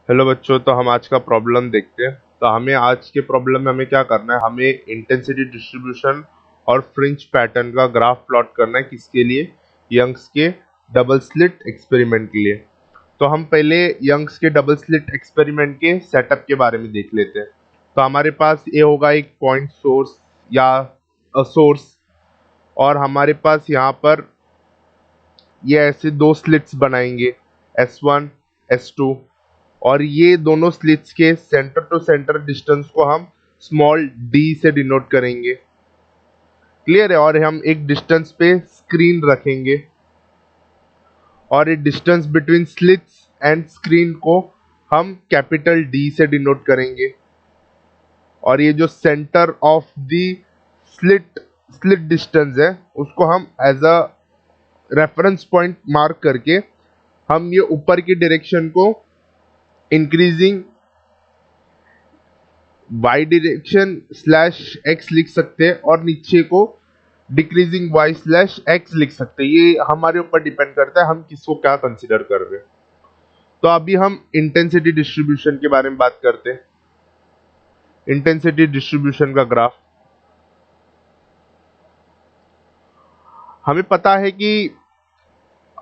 Hello बच्चों, तो हम आज का प्रॉब्लम देखते हैं। तो हमें आज के प्रॉब्लम में हमें क्या करना है, हमें इंटेंसिटी डिस्ट्रीब्यूशन और फ्रिंज पैटर्न का ग्राफ प्लॉट करना है। किसके लिए? यंग्स के डबल स्लिट एक्सपेरिमेंट के लिए। तो हम पहले यंग्स के डबल स्लिट एक्सपेरिमेंट के सेटअप के बारे में देख लेते हैं। तो हमारे पास ये होगा एक पॉइंट सोर्स या सोर्स, और हमारे पास यहाँ पर ये ऐसे दो स्लिट्स बनाएंगे, S1 S2, और ये दोनों स्लिट्स के सेंटर टू सेंटर डिस्टेंस को हम स्मॉल d से डिनोट करेंगे। क्लियर है? और हम एक डिस्टेंस पे स्क्रीन रखेंगे, और ये distance between slits and screen को हम कैपिटल D से डिनोट करेंगे। और ये जो centre of the slit slit distance है उसको हम as a reference point mark करके हम ये ऊपर की डायरेक्शन को increasing y direction slash x लिख सकते हैं, और नीचे को डिक्रीजिंग y स्लैश x लिख सकते हैं। ये हमारे ऊपर डिपेंड करता है हम किसको क्या कंसिडर कर रहे हैं। तो अभी हम इंटेंसिटी डिस्ट्रीब्यूशन के बारे में बात करते हैं। इंटेंसिटी डिस्ट्रीब्यूशन का ग्राफ हमें पता है कि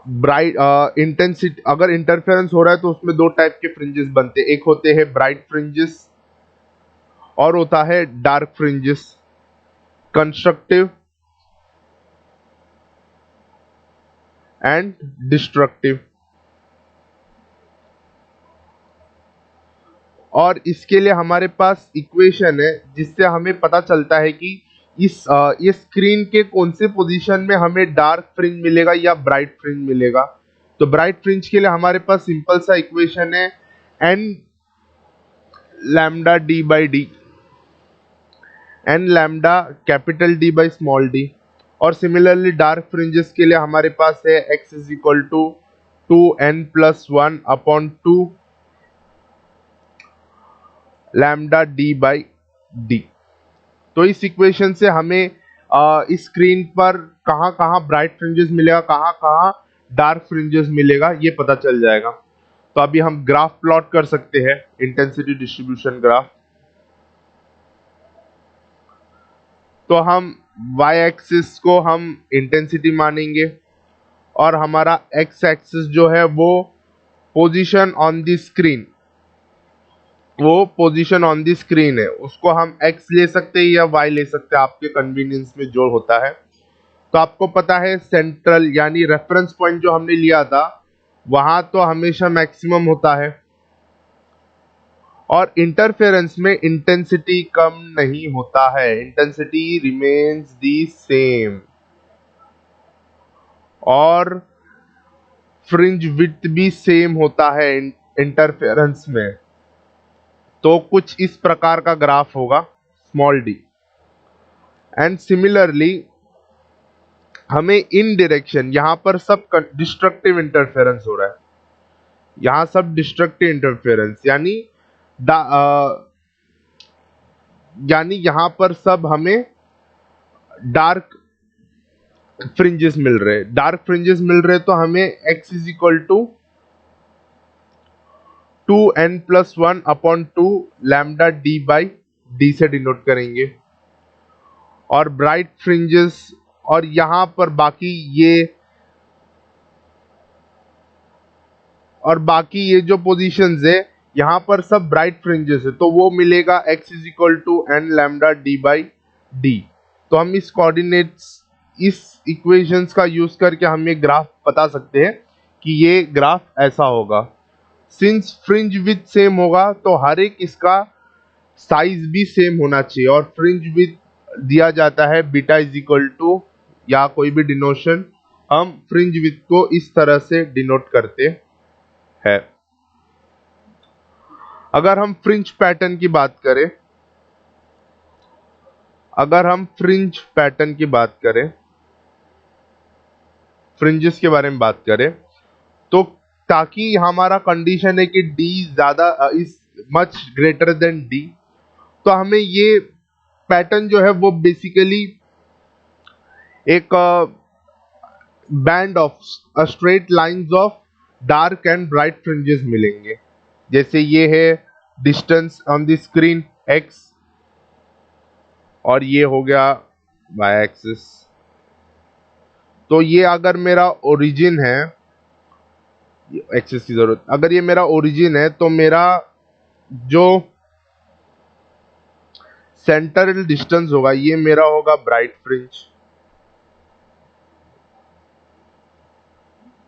ब्राइट इंटेंसिटी अगर इंटरफेरेंस हो रहा है तो उसमें दो टाइप के फ्रिंजेस बनते हैं। एक होते हैं ब्राइट फ्रिंजेस और होता है dark fringes, constructive and destructive. और इसके लिए हमारे पास इक्वेशन है जिससे हमें पता चलता है कि ये स्क्रीन के कौन से पोजीशन में हमें डार्क फ्रिंज मिलेगा या ब्राइट फ्रिंज मिलेगा। तो ब्राइट फ्रिंज के लिए हमारे पास सिंपल सा इक्वेशन है n lambda d by d, n lambda capital D by small d. और सिमिलरली डार्क फ्रिंजेस के लिए हमारे पास है x is equal to 2n+1/2 lambda d by d. तो इस इक्वेशन से हमें इस स्क्रीन पर कहाँ कहाँ ब्राइट फ्रिंजेस मिलेगा, कहाँ कहाँ डार्क फ्रिंजेस मिलेगा, ये पता चल जाएगा। तो अभी हम ग्राफ प्लॉट कर सकते हैं, इंटेंसिटी डिस्ट्रीब्यूशन ग्राफ। तो हम y एक्सिस को हम इंटेंसिटी मानेंगे, और हमारा x एक्सिस जो है वो पोजीशन ऑन द स्क्रीन, वो पोजीशन ऑन द स्क्रीन है, उसको हम x ले सकते हैं या y ले सकते हैं, आपके कन्वीनियंस में जो होता है। तो आपको पता है सेंट्रल यानी रेफरेंस पॉइंट जो हमने लिया था वहां तो हमेशा मैक्सिमम होता है, और इंटरफेरेंस में इंटेंसिटी कम नहीं होता है, इंटेंसिटी रिमेन्स दी सेम। और फ्रिंज विड्थ भी सेम होता है इंटरफेरेंस में। तो कुछ इस प्रकार का ग्राफ होगा स्मॉल डी। एंड सिमिलरली हमें इन डायरेक्शन, यहां पर सब डिस्ट्रक्टिव इंटरफेरेंस हो रहा है, यहां सब डिस्ट्रक्टिव इंटरफेरेंस यानी यहां पर सब हमें डार्क फ्रिंजेस मिल रहे हैं। डार्क फ्रिंजेस मिल रहे तो हमें x is equal to 2n+1/2 lambda d by d से डिनोट करेंगे। और ब्राइट फ्रिंजेस, और यहां पर बाकी ये जो पोजीशंस है यहाँ पर सब ब्राइट फ्रिंजेस है, तो वो मिलेगा x is equal to n lambda d by d. तो हम इस कोऑर्डिनेट्स, इस इक्वेशंस का यूज करके हम ये ग्राफ बता सकते हैं कि ये ग्राफ ऐसा होगा। सिंस फ्रिंज विड्थ सेम होगा तो हर एक इसका साइज भी सेम होना चाहिए, और फ्रिंज विड्थ दिया जाता है बीटा इज इक्वल टू, या कोई भी डिनोशन हम फ्रिंज विड्थ को इस तरह से डिनोट करते हैं। अगर हम फ्रिंज पैटर्न की बात करें, अगर हम फ्रिंज पैटर्न की बात करें, फ्रिंजेस के बारे में बात करें, तो ताकि हमारा कंडीशन है कि d ज्यादा is much greater than d, तो हमें ये पैटर्न जो है वो बेसिकली एक band of straight lines of dark and bright fringes मिलेंगे। जैसे ये है distance on the screen x और ये हो गया y एक्सिस। तो ये अगर मेरा ओरिजिन है, एक्सिस की जरूरत, अगर ये मेरा ओरिजिन है तो मेरा जो सेंट्रल डिस्टेंस होगा ये मेरा होगा ब्राइट फ्रिंज,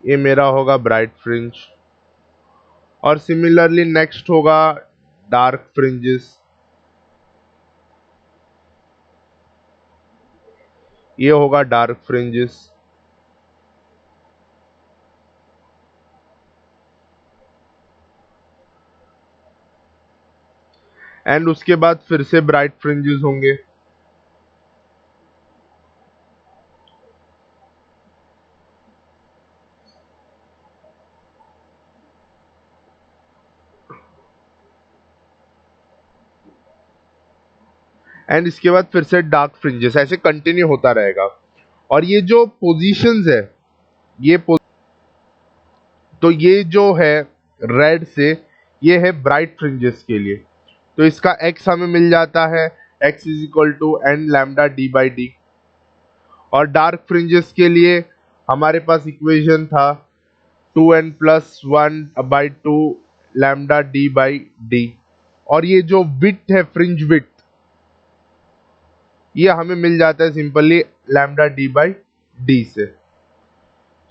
ये मेरा होगा ब्राइट फ्रिंज। और सिमिलरली नेक्स्ट होगा डार्क फ्रिंजेस, ये होगा डार्क फ्रिंजेस। एंड उसके बाद फिर से ब्राइट फ्रिंजेस होंगे। एंड इसके बाद फिर से डार्क फ्रिंजेस, ऐसे कंटिन्यू होता रहेगा। और ये जो पोजीशंस है, ये तो ये जो है रेड से, ये है ब्राइट फ्रिंजेस के लिए। तो इसका x हमें मिल जाता है, x is equal to n lambda d by d. और डार्क फ्रिंजेस के लिए हमारे पास इक्वेशन था 2n plus 1/2 lambda d by d. और ये जो विड्थ है, फ्रिंज विड्थ, ये हमें मिल जाता है simply lambda d by d से।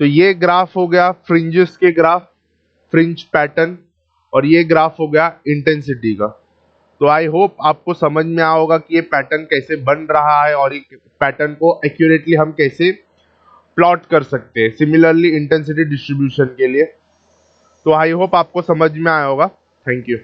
तो ये ग्राफ हो गया फ्रिंजेस के ग्राफ, फ्रिंज पैटर्न, और ये ग्राफ हो गया इंटेंसिटी का। तो आई होप आपको समझ में आया होगा कि ये पैटर्न कैसे बन रहा है और ये पैटर्न को एक्यूरेटली हम कैसे प्लॉट कर सकते हैं सिमिलरली इंटेंसिटी डिस्ट्रीब्यूशन के लिए। तो आई होप आपको समझ में आया होगा। Thank you.